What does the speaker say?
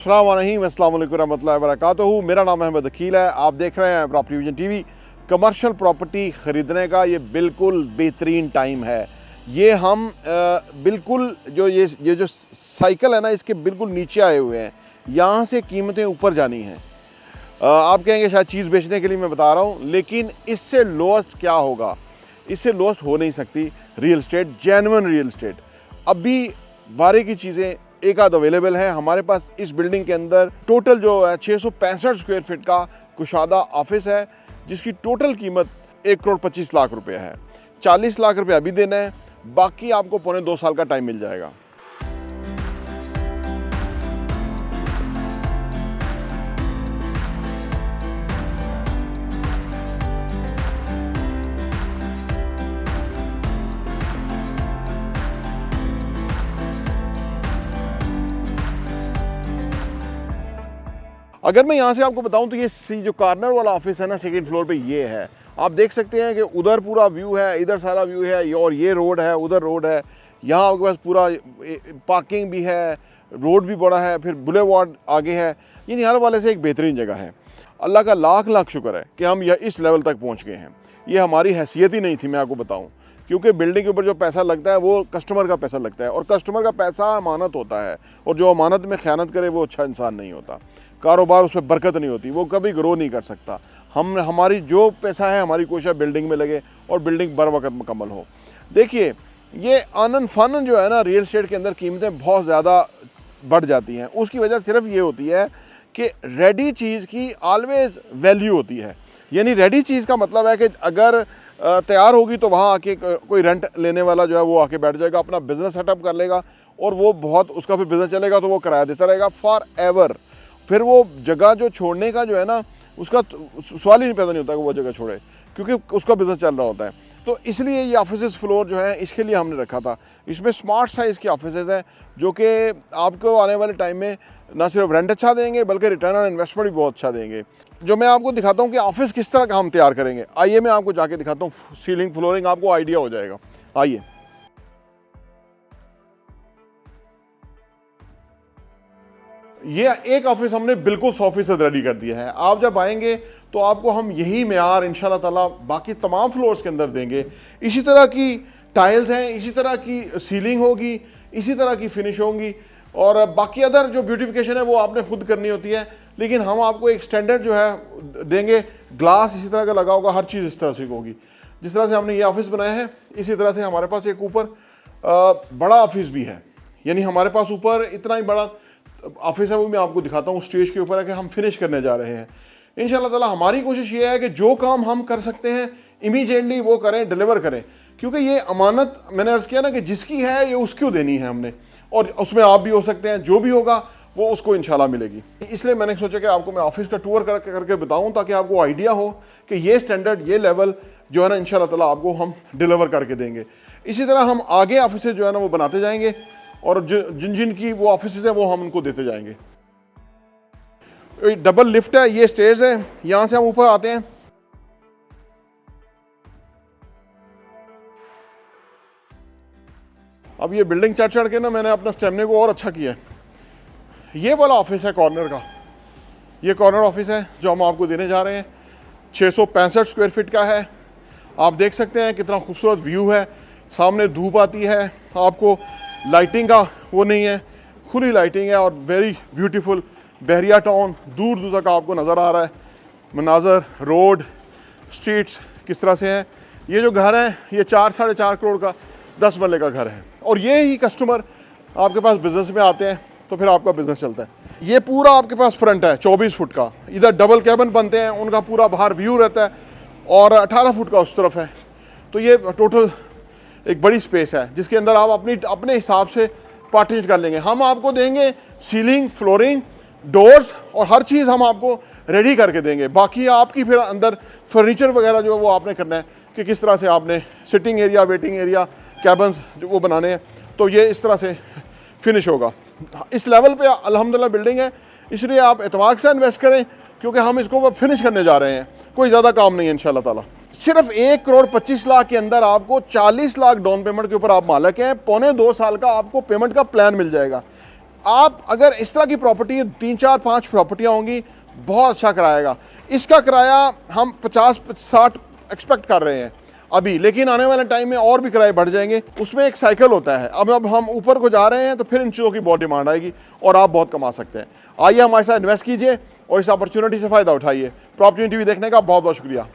अस्सलाम वालेकुम रहमतुल्लाहि व बरकातहू। मेरा नाम अहमद अकील है। आप देख रहे हैं property vision TV. Commercial property ख़रीदने का ये बिल्कुल बेहतरीन टाइम है। ये हम बिल्कुल ये जो साइकिल है ना, इसके बिल्कुल नीचे आए हुए हैं। यहाँ से कीमतें ऊपर जानी हैं। आप कहेंगे शायद चीज़ बेचने के लिए मैं बता रहा हूँ, लेकिन इससे लोएस्ट क्या होगा? इससे लोएस्ट हो नहीं सकती real estate, genuine real estate. अभी वारे की चीज़ें एक आध अवेलेबल है हमारे पास। इस बिल्डिंग के अंदर टोटल जो है 665 स्क्वायर फीट का कुशादा ऑफिस है, जिसकी टोटल कीमत 1,25,00,000 रुपये है। 40 लाख रुपये अभी देना है, बाकी आपको पौने 2 साल का टाइम मिल जाएगा। अगर मैं यहाँ से आपको बताऊँ तो ये जो कॉर्नर वाला ऑफिस है ना, सेकंड फ्लोर पे ये है। आप देख सकते हैं कि उधर पूरा व्यू है, इधर सारा व्यू है, और ये रोड है, उधर रोड है। यहाँ आपके पास पूरा पार्किंग भी है, रोड भी बड़ा है, फिर बुलेवार्ड आगे है। यानी हर वाले से एक बेहतरीन जगह है। अल्लाह का लाख लाख शुक्र है कि हम इस लेवल तक पहुँच गए हैं। ये हमारी हैसियत ही नहीं थी, मैं आपको बताऊँ, क्योंकि बिल्डिंग के ऊपर जो पैसा लगता है वो कस्टमर का पैसा लगता है, और कस्टमर का पैसा अमानत होता है, और जो अमानत में ख़यानत करे वो अच्छा इंसान नहीं होता। कारोबार उसमें बरकत नहीं होती, वो कभी ग्रो नहीं कर सकता। हमारी जो पैसा है, हमारी कोशिश बिल्डिंग में लगे और बिल्डिंग बर वक्त मुकम्मल हो। देखिए, ये आनन फानन जो है ना, रियल एस्टेट के अंदर कीमतें बहुत ज़्यादा बढ़ जाती हैं। उसकी वजह सिर्फ ये होती है कि रेडी चीज़ की ऑलवेज़ वैल्यू होती है। यानी रेडी चीज़ का मतलब है कि अगर तैयार होगी तो वहाँ आके कोई रेंट लेने वाला जो है वो आके बैठ जाएगा, अपना बिज़नेस सेटअप कर लेगा, और वो बहुत उसका फिर बिज़नेस चलेगा तो वो किराया देता रहेगा फॉर एवर। फिर वो जगह जो छोड़ने का जो है ना, उसका सवाल ही नहीं पैदा नहीं होता कि वो जगह छोड़े, क्योंकि उसका बिज़नेस चल रहा होता है। तो इसलिए ये ऑफिस फ्लोर जो है, इसके लिए हमने रखा था। इसमें स्मार्ट साइज़ के ऑफिस हैं, जो कि आपको आने वाले टाइम में ना सिर्फ रेंट अच्छा देंगे, बल्कि रिटर्न ऑन इन्वेस्टमेंट भी बहुत अच्छा देंगे। जो मैं आपको दिखाता हूँ कि ऑफिस किस तरह का हम तैयार करेंगे, आइए मैं आपको जाके दिखाता हूँ। सीलिंग फ्लोरिंग आपको आइडिया हो जाएगा। आइए। ये एक ऑफिस हमने बिल्कुल 100% रेडी कर दिया है। आप जब आएंगे तो आपको हम यही मेयार इंशाल्लाह ताला बाकी तमाम फ्लोर्स के अंदर देंगे। इसी तरह की टाइल्स हैं, इसी तरह की सीलिंग होगी, इसी तरह की फिनिश होंगी, और बाकी अदर जो ब्यूटिफिकेशन है वो आपने खुद करनी होती है। लेकिन हम आपको एक स्टैंडर्ड जो है देंगे। ग्लास इसी तरह का लगा होगा, हर चीज़ इस तरह से होगी। जिस तरह से हमने ये ऑफिस बनाया है, इसी तरह से हमारे पास एक ऊपर बड़ा ऑफिस भी है। यानी हमारे पास ऊपर इतना ही बड़ा ऑफिस है, वो मैं आपको दिखाता हूँ। स्टेज के ऊपर है कि हम फिनिश करने जा रहे हैं। इंशाल्लाह ताला हमारी कोशिश ये है कि जो काम हम कर सकते हैं इमीडिएटली वो करें, डिलीवर करें, क्योंकि ये अमानत मैंने अर्ज़ किया ना कि जिसकी है ये उसको देनी है हमने, और उसमें आप भी हो सकते हैं। जो भी होगा वो उसको इंशाल्लाह मिलेगी। इसलिए मैंने सोचा कि आपको मैं ऑफिस का टूर करके बताऊँ, ताकि आपको आइडिया हो कि ये स्टैंडर्ड, ये लेवल जो है ना, इंशाल्लाह ताला आपको हम डिलीवर करके देंगे। इसी तरह हम आगे ऑफिस जो है ना वो बनाते जाएंगे, और जिन जिन की वो ऑफिस हैं वो हम उनको देते जाएंगे। डबल लिफ्ट है, ये स्टेयर्स है, यहाँ से हम ऊपर आते हैं। अब ये बिल्डिंग चढ़ के ना मैंने अपना स्टेमिना को और अच्छा किया है। ये वाला ऑफिस है कॉर्नर का, ये कॉर्नर ऑफिस है जो हम आपको देने जा रहे हैं। 665 स्क्वायर फीट का है। आप देख सकते हैं कितना खूबसूरत व्यू है। सामने धूप आती है, आपको लाइटिंग का वो नहीं है, खुली लाइटिंग है, और वेरी ब्यूटीफुल बहरिया टाउन दूर दूर तक आपको नज़र आ रहा है। मनाजर, रोड, स्ट्रीट्स किस तरह से हैं। ये जो घर है ये 4-4.5 करोड़ का 10 मरले का घर है, और ये ही कस्टमर आपके पास बिज़नेस में आते हैं तो फिर आपका बिज़नेस चलता है। ये पूरा आपके पास फ्रंट है 24 फुट का। इधर डबल कैबिन बनते हैं, उनका पूरा बाहर व्यू रहता है, और 18 फुट का उस तरफ है। तो ये टोटल एक बड़ी स्पेस है, जिसके अंदर आप अपने हिसाब से पार्टीशन कर लेंगे। हम आपको देंगे सीलिंग, फ्लोरिंग, डोर्स, और हर चीज़ हम आपको रेडी करके देंगे। बाकी आपकी फिर अंदर फर्नीचर वगैरह जो है वो आपने करना है कि किस तरह से आपने सिटिंग एरिया, वेटिंग एरिया, कैबन्स जो वो बनाने हैं। तो ये इस तरह से फिनिश होगा। इस लेवल पे अल्हम्दुलिल्लाह बिल्डिंग है, इसलिए आप एतमाद से इन्वेस्ट करें, क्योंकि हम इसको फिनिश करने जा रहे हैं। कोई ज़्यादा काम नहीं है इंशाल्लाह ताला। सिर्फ 1,25,00,000 के अंदर आपको 40 लाख डाउन पेमेंट के ऊपर आप मालिक हैं। 1.25 साल का आपको पेमेंट का प्लान मिल जाएगा। आप अगर इस तरह की प्रॉपर्टी 3-4-5 प्रॉपर्टियाँ होंगी, बहुत अच्छा किराएगा। इसका किराया हम 50-60 एक्सपेक्ट कर रहे हैं अभी, लेकिन आने वाले टाइम में और भी किराए बढ़ जाएंगे। उसमें एक साइकिल होता है, अब हम ऊपर को जा रहे हैं तो फिर इन चीज़ों की बहुत डिमांड आएगी और आप बहुत कमा सकते हैं। आइए हमारे साथ इन्वेस्ट कीजिए और इस अपॉर्चुनिटी से फ़ायदा उठाइए। प्रॉपर्टी टीवी देखने का बहुत बहुत शुक्रिया।